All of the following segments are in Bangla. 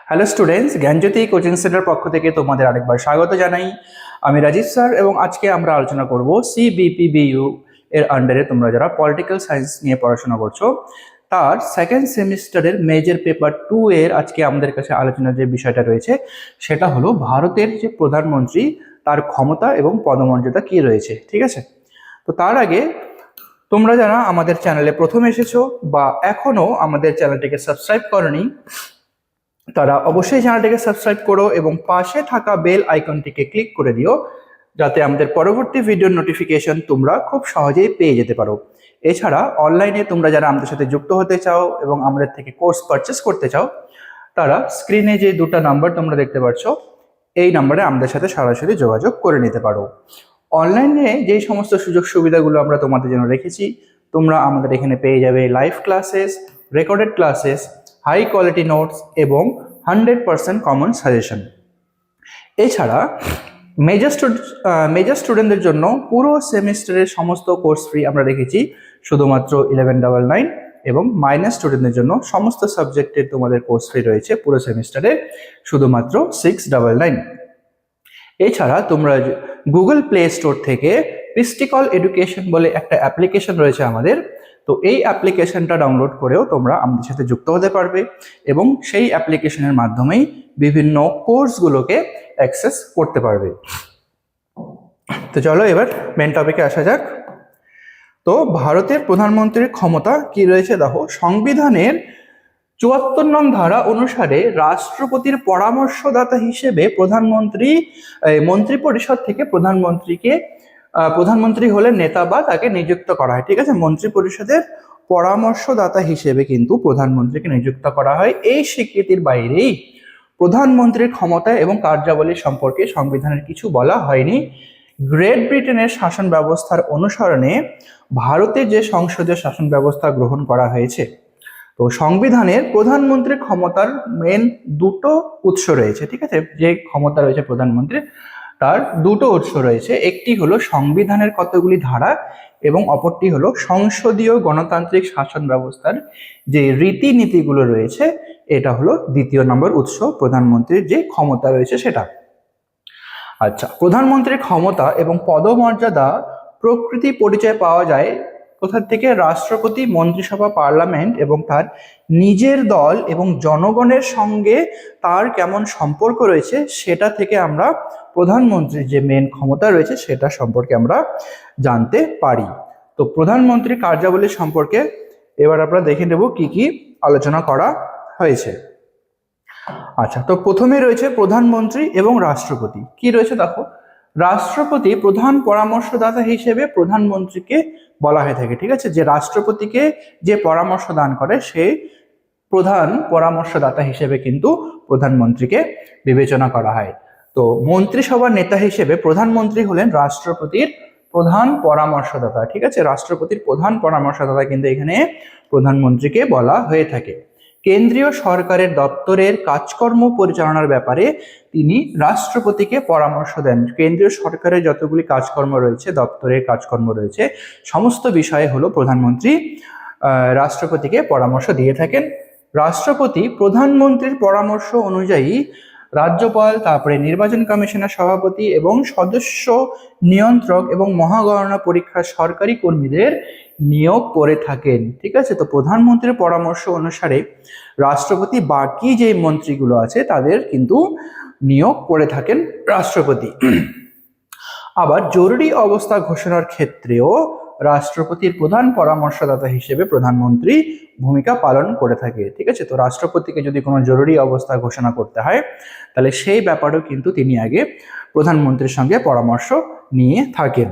হ্যালো স্টুডেন্টস, জ্ঞানজ্যোতি কোচিং সেন্টার পক্ষ থেকে তোমাদের আরেকবার স্বাগত জানাই। আমি রাজীব স্যার এবং আজকে আমরা আলোচনা করব সিবিপিবিইউ এর আন্ডারে তোমরা যারা পলিটিক্যাল সায়েন্স নিয়ে পড়াশোনা করছো তার সেকেন্ড সেমিস্টারের মেজর পেপার 2 এর আজকে আমাদের কাছে আলোচনার যে বিষয়টা রয়েছে সেটা হলো ভারতের যে প্রধানমন্ত্রী তার ক্ষমতা এবং পদমর্যাদা কি রয়েছে। ঠিক আছে, তো তার আগে তোমরা যারা আমাদের চ্যানেলে প্রথম এসেছো বা এখনো আমাদের চ্যানেলটিকে সাবস্ক্রাইব করনি তারা অবশ্যই চ্যানেলটিকে সাবস্ক্রাইব করো এবং পাশে থাকা বেল আইকনটিকে ক্লিক করে দিও যাতে আমাদের পরবর্তী ভিডিওর নোটিফিকেশন তোমরা খুব সহজেই পেয়ে যেতে পারো। এছাড়া অনলাইনে তোমরা যারা আমাদের সাথে যুক্ত হতে চাও এবং আমাদের থেকে কোর্স পারচেস করতে চাও তারা স্ক্রিনে যে দুটো নাম্বার তোমরা দেখতে পাচ্ছ এই নাম্বারে আমাদের সাথে সরাসরি যোগাযোগ করে নিতে পারো। অনলাইনে যেই সমস্ত সুযোগ সুবিধাগুলো আমরা তোমাদের জন্য রেখেছি তোমরা আমাদের এখানে পেয়ে যাবে live classes, recorded classes, high quality notes এবং 100% কমন সাজেশন। এছাড়া মেজর স্টুডেন্টদের জন্য পুরো সেমিস্টারের সমস্ত কোর্স ফ্রি আমরা রেখেছি শুধুমাত্র 1199 এবং মাইনর স্টুডেন্টদের জন্য সমস্ত সাবজেক্টের তোমাদের কোর্স ফ্রি রয়েছে পুরো সেমিস্টারে শুধুমাত্র 699। এছাড়া তোমরা গুগল প্লে স্টোর থেকে পিস্টিকল এডুকেশন বলে একটা অ্যাপ্লিকেশন রয়েছে আমাদের, তো এই অ্যাপ্লিকেশনটা ডাউনলোড করেও তোমরা আমাদের সাথে যুক্ত হতে পারবে এবং সেই অ্যাপ্লিকেশনের মাধ্যমেই বিভিন্ন কোর্সগুলোকে অ্যাক্সেস করতে পারবে। তো চলো এবার মেন টপিকে আসা যাক। তো ভারতের প্রধানমন্ত্রীর ক্ষমতা কি রয়েছে দেখো, সংবিধানের 74 নং ধারা অনুসারে রাষ্ট্রপতির পরামর্শদাতা হিসেবে মন্ত্রী পরিষদ থেকে প্রধানমন্ত্রী হলে নেতা বা তাকে নিযুক্ত করা হয়। ঠিক আছে, মন্ত্রী পরিষদের পরামর্শদাতা হিসেবে কিন্তু প্রধানমন্ত্রীকে নিযুক্ত করা হয়। এই স্বীকৃতির বাইরেই প্রধানমন্ত্রীর ক্ষমতা এবং কার্যাবলী সম্পর্কে সংবিধানের কিছু বলা হয়নি। গ্রেট ব্রিটেনের শাসন ব্যবস্থার অনুসরণে ভারতে যে সংসদীয় শাসন ব্যবস্থা গ্রহণ করা হয়েছে, তো সংবিধানের প্রধানমন্ত্রীর ক্ষমতার মেন দুটো উৎস রয়েছে। ঠিক আছে, যে ক্ষমতা রয়েছে প্রধানমন্ত্রীর তার দুটো উৎস রয়েছে, একটি হলো সংবিধানের কতগুলি ধারা এবং অপরটি হলো সংসদীয় গণতান্ত্রিক শাসন ব্যবস্থার যে রীতিনীতিগুলো রয়েছে, এটা হলো দ্বিতীয় নম্বর উৎস প্রধানমন্ত্রীর যে ক্ষমতা রয়েছে সেটা। আচ্ছা, প্রধানমন্ত্রীর ক্ষমতা এবং পদমর্যাদা প্রকৃতি পরিচয় পাওয়া যায় কোথা থেকে? রাষ্ট্রপতি, মন্ত্রিসভা, পার্লামেন্ট এবং তার নিজের দল এবং জনগণের সঙ্গে তার কেমন সম্পর্ক রয়েছে সেটা থেকে আমরা প্রধানমন্ত্রীর যে মেন ক্ষমতা রয়েছে সেটা সম্পর্কে আমরা জানতে পারি। তো প্রধানমন্ত্রীর কার্যাবলী সম্পর্কে এবার আমরা দেখে নেব কি কি আলোচনা করা হয়েছে। আচ্ছা, তো প্রথমে রয়েছে প্রধানমন্ত্রী এবং রাষ্ট্রপতি। কি রয়েছে দেখো, রাষ্ট্রপতি প্রধান পরামর্শদাতা হিসেবে প্রধানমন্ত্রীকে বলা হয়ে থাকে। ঠিক আছে, যে রাষ্ট্রপতিকে যে পরামর্শ দান করে সে প্রধান পরামর্শদাতা হিসেবে কিন্তু প্রধানমন্ত্রীকে বিবেচনা করা হয়। তো মন্ত্রিসভার নেতা হিসেবে প্রধানমন্ত্রী হলেন রাষ্ট্রপতির প্রধান পরামর্শদাতা। ঠিক আছে, রাষ্ট্রপতির প্রধান পরামর্শদাতা কিন্তু এখানে প্রধানমন্ত্রীকে বলা হয়ে থাকে। কেন্দ্রীয় সরকারের দপ্তরের কাজকর্ম পরিচালনার ব্যাপারে তিনি রাষ্ট্রপতিকে পরামর্শ দেন। কেন্দ্রীয় সরকারের যতগুলি কাজকর্ম রয়েছে, দপ্তরের কাজকর্ম রয়েছে, সমস্ত বিষয়ে হলো প্রধানমন্ত্রী রাষ্ট্রপতিকে পরামর্শ দিয়ে থাকেন। রাষ্ট্রপতি প্রধানমন্ত্রীর পরামর্শ অনুযায়ী রাজ্যপাল, তারপরে নির্বাচন কমিশনের সভাপতি এবং সদস্য নিয়ন্ত্রক এবং মহাগণনা পরীক্ষার সরকারি কর্মীদের নিয়োগ করে থাকেন। ঠিক আছে, তো প্রধানমন্ত্রীর পরামর্শ অনুসারে রাষ্ট্রপতি বাকি যে মন্ত্রীগুলো আছে তাদের কিন্তু নিয়োগ করে থাকেন রাষ্ট্রপতি। আবার জরুরি অবস্থা ঘোষণার ক্ষেত্রেও রাষ্ট্রপতির প্রধান পরামর্শদাতা হিসেবে প্রধানমন্ত্রী ভূমিকা পালন করে থাকে। ঠিক আছে, তো রাষ্ট্রপতিকে যদি কোনো জরুরি অবস্থা ঘোষণা করতে হয় তাহলে সেই ব্যাপারেও কিন্তু তিনি আগে প্রধানমন্ত্রীর সঙ্গে পরামর্শ নিয়ে থাকেন।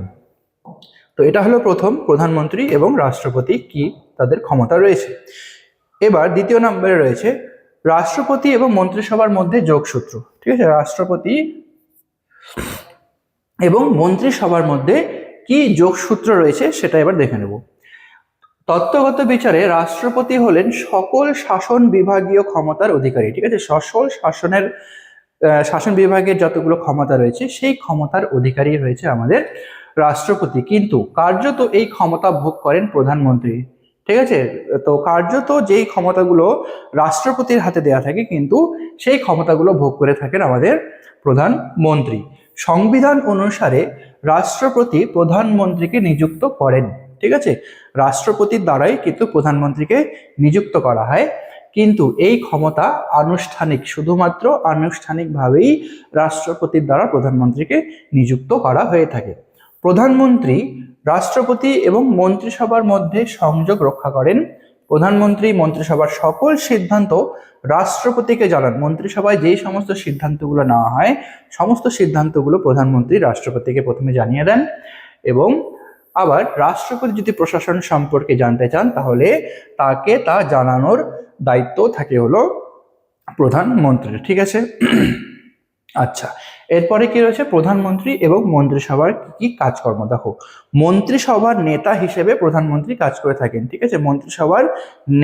তো এটা হলো প্রথম, প্রধানমন্ত্রী এবং রাষ্ট্রপতি কি তাদের ক্ষমতা রয়েছে। এবার দ্বিতীয় নম্বরে রয়েছে রাষ্ট্রপতি এবং মন্ত্রিসভার মধ্যে যোগসূত্র। ঠিক আছে, রাষ্ট্রপতি এবং মন্ত্রিসভার মধ্যে কি যোগসূত্র রয়েছে সেটা এবার দেখে নেব। তত্ত্বগত বিচারে রাষ্ট্রপতি হলেন সকল শাসন বিভাগীয় ক্ষমতার অধিকারী। ঠিক আছে, সকল শাসন বিভাগের যতগুলো ক্ষমতা রয়েছে সেই ক্ষমতার অধিকারী রয়েছে আমাদের রাষ্ট্রপতি, কিন্তু কার্যত এই ক্ষমতা ভোগ করেন প্রধানমন্ত্রী। ঠিক আছে। তো কার্যত যেই ক্ষমতাগুলো রাষ্ট্রপতির হাতে দেওয়া থাকে, কিন্তু সেই ক্ষমতাগুলো ভোগ করে থাকেন আমাদের প্রধানমন্ত্রী। সংবিধান অনুসারে রাষ্ট্রপতি প্রধানমন্ত্রীকে নিযুক্ত করেন। ঠিক আছে, রাষ্ট্রপতির দ্বারাই কিন্তু প্রধানমন্ত্রীকে নিযুক্ত করা হয়, কিন্তু এই ক্ষমতা আনুষ্ঠানিক, শুধুমাত্র আনুষ্ঠানিকভাবেই রাষ্ট্রপতির দ্বারা প্রধানমন্ত্রীকে নিযুক্ত করা হয়ে থাকে। প্রধানমন্ত্রী রাষ্ট্রপতি এবং মন্ত্রিসভার মধ্যে সংযোগ রক্ষা করেন। প্রধানমন্ত্রী মন্ত্রিসভার সকল সিদ্ধান্ত রাষ্ট্রপতিকে জানান। মন্ত্রিসভায় যেই সমস্ত সিদ্ধান্তগুলো নেওয়া হয়, সমস্ত সিদ্ধান্তগুলো প্রধানমন্ত্রী রাষ্ট্রপতিকে প্রথমে জানিয়ে দেন, এবং আবার রাষ্ট্রপতি যদি প্রশাসন সম্পর্কে জানতে চান তাহলে তাকে তা জানানোর দায়িত্ব থাকে হলো প্রধানমন্ত্রীর। ঠিক আছে। আচ্ছা, এরপরে কি রয়েছে প্রধানমন্ত্রী এবং মন্ত্রিসভার কি কাজকর্ম। দেখো, মন্ত্রিসভার নেতা হিসেবে প্রধানমন্ত্রী কাজ করে থাকেন। ঠিক আছে, মন্ত্রিসভার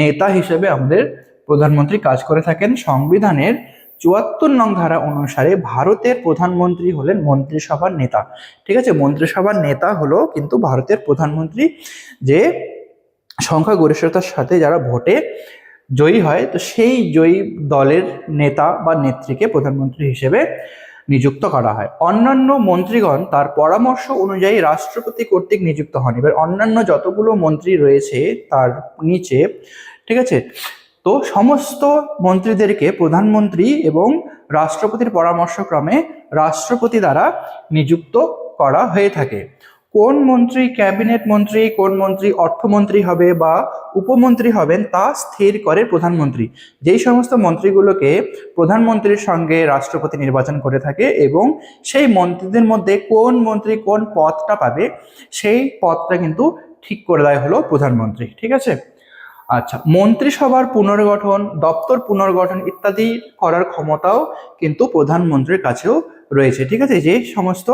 নেতা হিসেবে আমাদের প্রধানমন্ত্রী কাজ করে থাকেন। সংবিধানের ৭৪ নং ধারা অনুসারে ভারতের প্রধানমন্ত্রী হলেন মন্ত্রিসভার নেতা। ঠিক আছে, মন্ত্রিসভার নেতা হলো কিন্তু ভারতের প্রধানমন্ত্রী, যে সংখ্যাগরিষ্ঠতার সাথে যারা ভোটে জয়ী হয়, তো সেই জয়ী দলের নেতা বা নেত্রীকে প্রধানমন্ত্রী হিসেবে নিযুক্ত করা হয়। অন্যান্য মন্ত্রীগণ তার পরামর্শ অনুযায়ী রাষ্ট্রপতি কর্তৃক নিযুক্ত হন। এবার অন্যান্য যতগুলো মন্ত্রী রয়েছে তার নিচে, ঠিক আছে, তো সমস্ত মন্ত্রীদেরকে প্রধানমন্ত্রী এবং রাষ্ট্রপতির পরামর্শক্রমে রাষ্ট্রপতি দ্বারা নিযুক্ত করা হয়ে থাকে। কোন মন্ত্রী ক্যাবিনেট মন্ত্রী, কোন মন্ত্রী অর্থমন্ত্রী হবে বা উপমন্ত্রী হবেন তা স্থির করে প্রধানমন্ত্রী। যেই সমস্ত মন্ত্রীগুলোকে প্রধানমন্ত্রীর সঙ্গে রাষ্ট্রপতি নির্বাচন করে থাকে, এবং সেই মন্ত্রীদের মধ্যে কোন মন্ত্রী কোন পদটা পাবে সেই পদটা কিন্তু ঠিক করে দেয় হলো প্রধানমন্ত্রী। ঠিক আছে। আচ্ছা, মন্ত্রিসভার পুনর্গঠন, দপ্তর পুনর্গঠন ইত্যাদি করার ক্ষমতাও কিন্তু প্রধানমন্ত্রীর কাছেও রয়েছে। ঠিক আছে, যে সমস্ত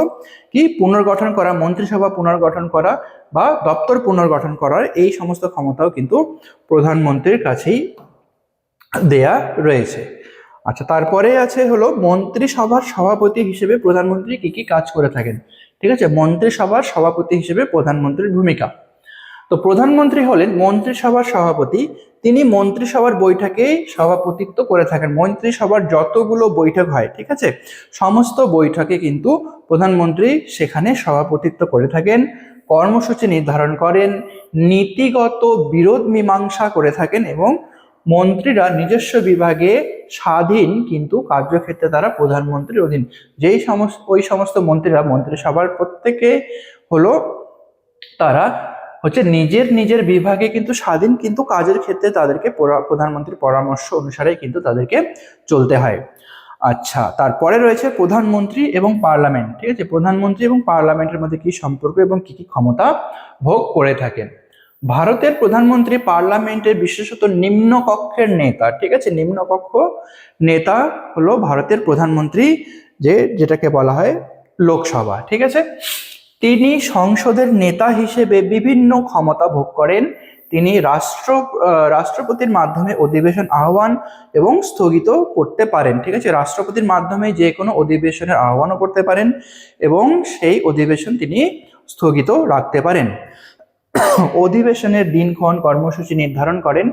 কি পুনর্গঠন করা, মন্ত্রিসভা পুনর্গঠন করা বা দপ্তর পুনর্গঠন করার এই সমস্ত ক্ষমতাও কিন্তু প্রধানমন্ত্রীর কাছেই দেয়া রয়েছে। আচ্ছা, তারপরে আছে হলো মন্ত্রিসভার সভাপতি হিসেবে প্রধানমন্ত্রী কি কি কাজ করে থাকেন। ঠিক আছে, মন্ত্রিসভার সভাপতি হিসেবে প্রধানমন্ত্রীর ভূমিকা। তো প্রধানমন্ত্রী হলেন মন্ত্রিসভার সভাপতি। তিনি মন্ত্রিসভার বৈঠকে সভাপতিত্ব করে থাকেন। মন্ত্রিসভার যতগুলো বৈঠক হয়, ঠিক আছে, সমস্ত বৈঠকে কিন্তু প্রধানমন্ত্রী সেখানে সভাপতিত্ব করে থাকেন, কর্মসূচি নির্ধারণ করেন, নীতিগত বিরোধ মীমাংসা করে থাকেন, এবং মন্ত্রীরা নিজস্ব বিভাগে স্বাধীন, কিন্তু কার্যক্ষেত্রে তারা প্রধানমন্ত্রীর অধীন। যেই ওই সমস্ত মন্ত্রীরা মন্ত্রিসভার প্রত্যেকে হলো তারা হচ্ছে নিজের নিজের বিভাগে কিন্তু স্বাধীন, কিন্তু কাজের ক্ষেত্রে তাদেরকে প্রধানমন্ত্রীর পরামর্শ অনুসারে কিন্তু তাদেরকে চলতে হয়। আচ্ছা, তারপরে রয়েছে প্রধানমন্ত্রী এবং পার্লামেন্ট। ঠিক আছে, প্রধানমন্ত্রী এবং পার্লামেন্টের মধ্যে কি সম্পর্ক এবং কি কি ক্ষমতা ভোগ করে থাকেন। ভারতের প্রধানমন্ত্রী পার্লামেন্টের বিশেষত নিম্ন কক্ষের নেতা। ঠিক আছে, নিম্নকক্ষ নেতা হলো ভারতের প্রধানমন্ত্রী, যেটাকে বলা হয় লোকসভা। ঠিক আছে, তিনি সংসদের নেতা হিসেবে বিভিন্ন ক্ষমতা ভোগ করেন। তিনি রাষ্ট্রপতির মাধ্যমে অধিবেশন আহ্বান এবং স্থগিত করতে পারেন। ঠিক আছে, রাষ্ট্রপতির মাধ্যমে যে কোনো অধিবেশনের আহ্বানও করতে পারেন এবং সেই অধিবেশন তিনি স্থগিত রাখতে পারেন। অধিবেশনের দিনক্ষণ কর্মসূচি নির্ধারণ করেন।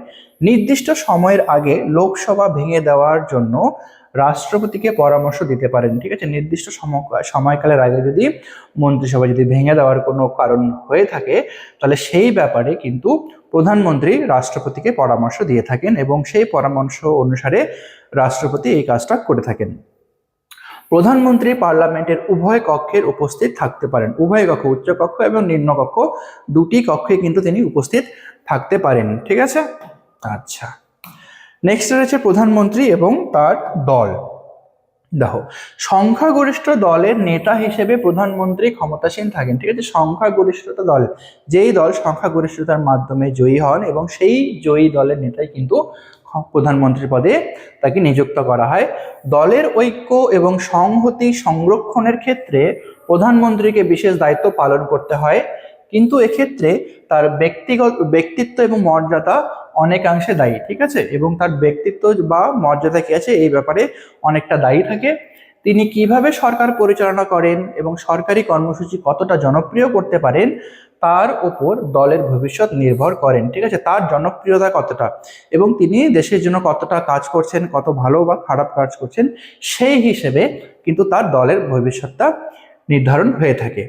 নির্দিষ্ট সময়ের আগে লোকসভা ভেঙে দেওয়ার জন্য রাষ্ট্রপতিকে পরামর্শ দিতে পারেন। ঠিক আছে, নির্দিষ্ট সময়কালের আগে যদি মন্ত্রিসভা যদি ভেঙে দেওয়ার কোনো কারণ হয়ে থাকে, তাহলে সেই ব্যাপারে কিন্তু প্রধানমন্ত্রী রাষ্ট্রপতিকে পরামর্শ দিয়ে থাকেন, এবং সেই পরামর্শ অনুসারে রাষ্ট্রপতি এই কাজটা করে থাকেন। প্রধানমন্ত্রী পার্লামেন্টের উভয় কক্ষের উপস্থিত থাকতে পারেন। উভয় কক্ষ, উচ্চ কক্ষ এবং নিম্ন কক্ষ, দুটি কক্ষে কিন্তু তিনি উপস্থিত থাকতে পারেন। ঠিক আছে। আচ্ছা, নেক্সট রয়েছে প্রধানমন্ত্রী এবং তার দল। দেখো, সংখ্যাগরিষ্ঠ দলের নেতা হিসেবে প্রধানমন্ত্রী ক্ষমতাসীন থাকেন। ঠিক আছে, সংখ্যাগরিষ্ঠতা দল, যেই দল সংখ্যাগরিষ্ঠতার মাধ্যমে জয়ী হন এবং সেই জয়ী দলের নেতাই কিন্তু প্রধানমন্ত্রী পদে তাকে নিযুক্ত করা হয়। দলের ঐক্য এবং সংহতি সংরক্ষণের ক্ষেত্রে প্রধানমন্ত্রীকে বিশেষ দায়িত্ব পালন করতে হয়, কিন্তু এক্ষেত্রে তার ব্যক্তিত্ব এবং মর্যাদা অনেকাংশে দায়ী। ঠিক আছে, এবং তার ব্যক্তিত্ব বা মর্যাদা কি আছে এই ব্যাপারে অনেকটা দায়ী থাকে। তিনি কিভাবে সরকার পরিচালনা করেন এবং সরকারি কর্মসূচি কতটা জনপ্রিয় করতে পারেন তার ওপর দলের ভবিষ্যৎ নির্ভর করেন। ঠিক আছে, তার জনপ্রিয়তা কতটা এবং তিনি দেশের জন্য কতটা কাজ করছেন, কত ভালো বা খারাপ কাজ করছেন, সেই হিসেবে কিন্তু তার দলের ভবিষ্যৎটা নির্ধারণ হয়ে থাকে।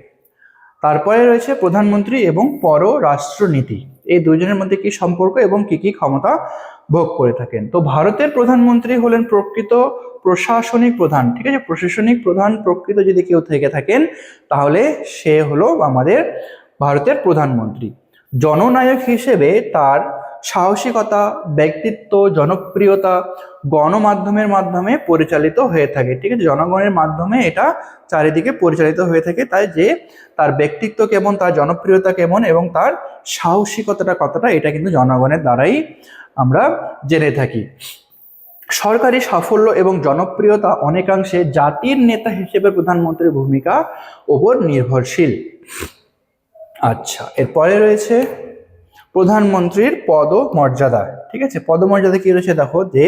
তারপরে রয়েছে প্রধানমন্ত্রী এবং পররাষ্ট্রনীতি। এই দুইজনের মধ্যে কি সম্পর্ক এবং কি কি ক্ষমতা ভোগ করে থাকেন। তো ভারতের প্রধানমন্ত্রী হলেন প্রকৃত প্রশাসনিক প্রধান। ঠিক আছে, প্রশাসনিক প্রধান প্রকৃত যদি কেউ থেকে থাকেন তাহলে সে হলো আমাদের ভারতের প্রধানমন্ত্রী। জননায়ক হিসেবে তার সাহসিকতা, ব্যক্তিত্ব, জনপ্রিয়তা গণমাধ্যমের মাধ্যমে পরিচালিত হয়ে থাকে। ঠিক আছে, জনগণের মাধ্যমে এটা চারিদিকে পরিচালিত হয়ে থাকে। তাই যে তার ব্যক্তিত্ব কেমন, তার জনপ্রিয়তা কেমন এবং তার সাহসিকতাটা কতটা, এটা কিন্তু জনগণের দ্বারাই আমরা জেনে থাকি। সরকারি সাফল্য এবং জনপ্রিয়তা অনেকাংশে জাতির নেতা হিসেবে প্রধানমন্ত্রীর ভূমিকা ওপর নির্ভরশীল। আচ্ছা, এরপরে রয়েছে প্রধানমন্ত্রীর পদমর্যাদা। ঠিক আছে, পদমর্যাদা কি রয়েছে দেখো, যে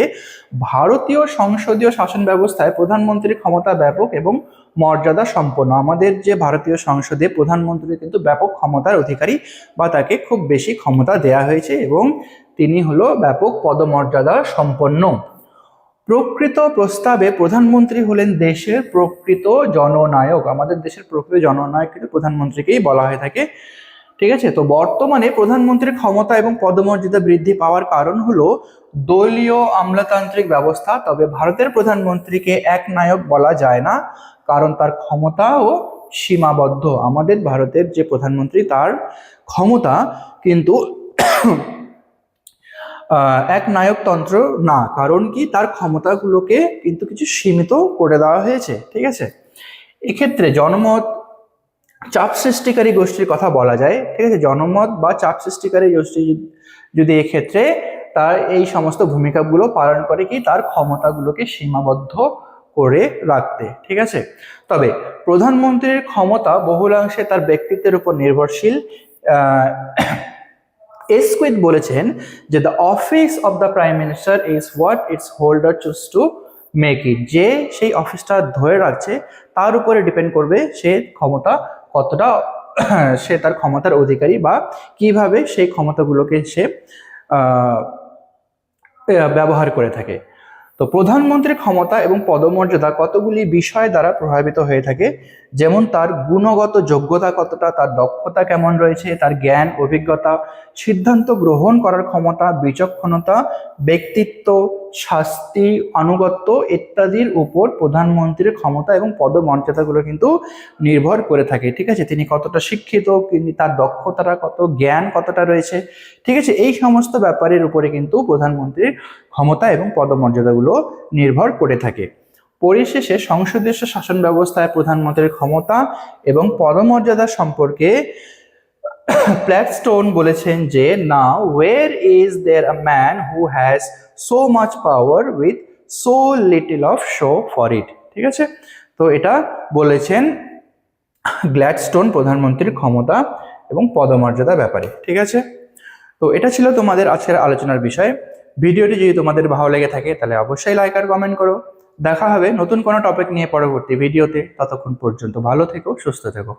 ভারতীয় সংসদীয় শাসন ব্যবস্থায় প্রধানমন্ত্রীর ক্ষমতা ব্যাপক এবং মর্যাদা সম্পন্ন। আমাদের যে ভারতীয় সংসদে প্রধানমন্ত্রী কিন্তু ব্যাপক ক্ষমতার অধিকারী বা তাকে খুব বেশি ক্ষমতা দেয়া হয়েছে এবং তিনি হলো ব্যাপক পদমর্যাদা সম্পন্ন। প্রকৃত প্রস্তাবে প্রধানমন্ত্রী হলেন দেশের প্রকৃত জননায়ক। আমাদের দেশের প্রকৃত জননায়ক কিন্তু প্রধানমন্ত্রীকেই বলা হয়ে থাকে। ঠিক আছে, তো বর্তমানে প্রধানমন্ত্রীর ক্ষমতা এবং পদমর্যাদা বৃদ্ধি পাওয়ার কারণ হলো দলীয় আমলাতান্ত্রিক ব্যবস্থা। তবে ভারতের প্রধানমন্ত্রীকে একনায়ক বলা যায় না, কারণ তার ক্ষমতাও সীমাবদ্ধ। আমাদের ভারতের যে প্রধানমন্ত্রী তার ক্ষমতা কিন্তু এক নায়কতন্ত্র না, কারণ কি তার ক্ষমতাগুলোকে কিন্তু কিছু সীমিত করে দেওয়া হয়েছে। ঠিক আছে, এক্ষেত্রে জনমত চাপ সৃষ্টিকারী গোষ্ঠীর কথা বলা যায়। ঠিক আছে, জনমত বা চাপ সৃষ্টিকারী গোষ্ঠী যদি এক্ষেত্রে তার এই সমস্ত ভূমিকাগুলো পালন করে কি তার ক্ষমতাগুলোকে সীমাবদ্ধ করে রাখতে। ঠিক আছে, তবে প্রধানমন্ত্রীর ক্ষমতা বহুলাংশে তার ব্যক্তিত্বের উপর নির্ভরশীল। এসকুইথ বলেছেন যে the office of the prime minister is what it's holder choose to make it. যে সেই অফিসটা ধরে রাখছে তার উপরে ডিপেন্ড করবে সে ক্ষমতা কতটা সে তার ক্ষমতার অধিকারী বা কিভাবে সেই ক্ষমতাগুলোকে সে ব্যবহার করে থাকে। তো প্রধানমন্ত্রীর ক্ষমতা এবং পদমর্যাদা কতগুলি বিষয় দ্বারা প্রভাবিত হয়ে থাকে, যেমন তার গুণগত যোগ্যতা কতটা, তার দক্ষতা কেমন রয়েছে, তার জ্ঞান, অভিজ্ঞতা, সিদ্ধান্ত গ্রহণ করার ক্ষমতা, বিচক্ষণতা, ব্যক্তিত্ব, শাস্তি, আনুগত্য ইত্যাদির উপর প্রধানমন্ত্রীর ক্ষমতা এবং পদমর্যাদাগুলো কিন্তু নির্ভর করে থাকে। ঠিক আছে, তিনি কতটা শিক্ষিত, কিন্তু তার দক্ষতাটা কত, জ্ঞান কতটা রয়েছে। ঠিক আছে, এই সমস্ত ব্যাপারের উপরে কিন্তু প্রধানমন্ত্রীর ক্ষমতা এবং পদমর্যাদাগুলো নির্ভর করে থাকে। পরিশেষে সংসদীয় শাসন ব্যবস্থায় প্রধানমন্ত্রীর ক্ষমতা এবং পদমর্যাদা সম্পর্কে প্ল্যাটস্টোন বলেছেন যে nowhere is there a man who has so much power with so little of show for it. ঠিক আছে, তো এটা বলেছেন গ্ল্যাডস্টোন প্রধানমন্ত্রীর ক্ষমতা এবং পদমর্যাদা ব্যাপারে। ঠিক আছে, তো এটা ছিল তোমাদের আজকের আলোচনার বিষয়। ভিডিওটি যদি তোমাদের ভালো লেগে থাকে তাহলে অবশ্যই লাইক আর কমেন্ট করো। দেখা হবে নতুন কোনো টপিক নিয়ে পরবর্তী ভিডিওতে। ততক্ষণ পর্যন্ত ভালো থেকো, সুস্থ থেকো।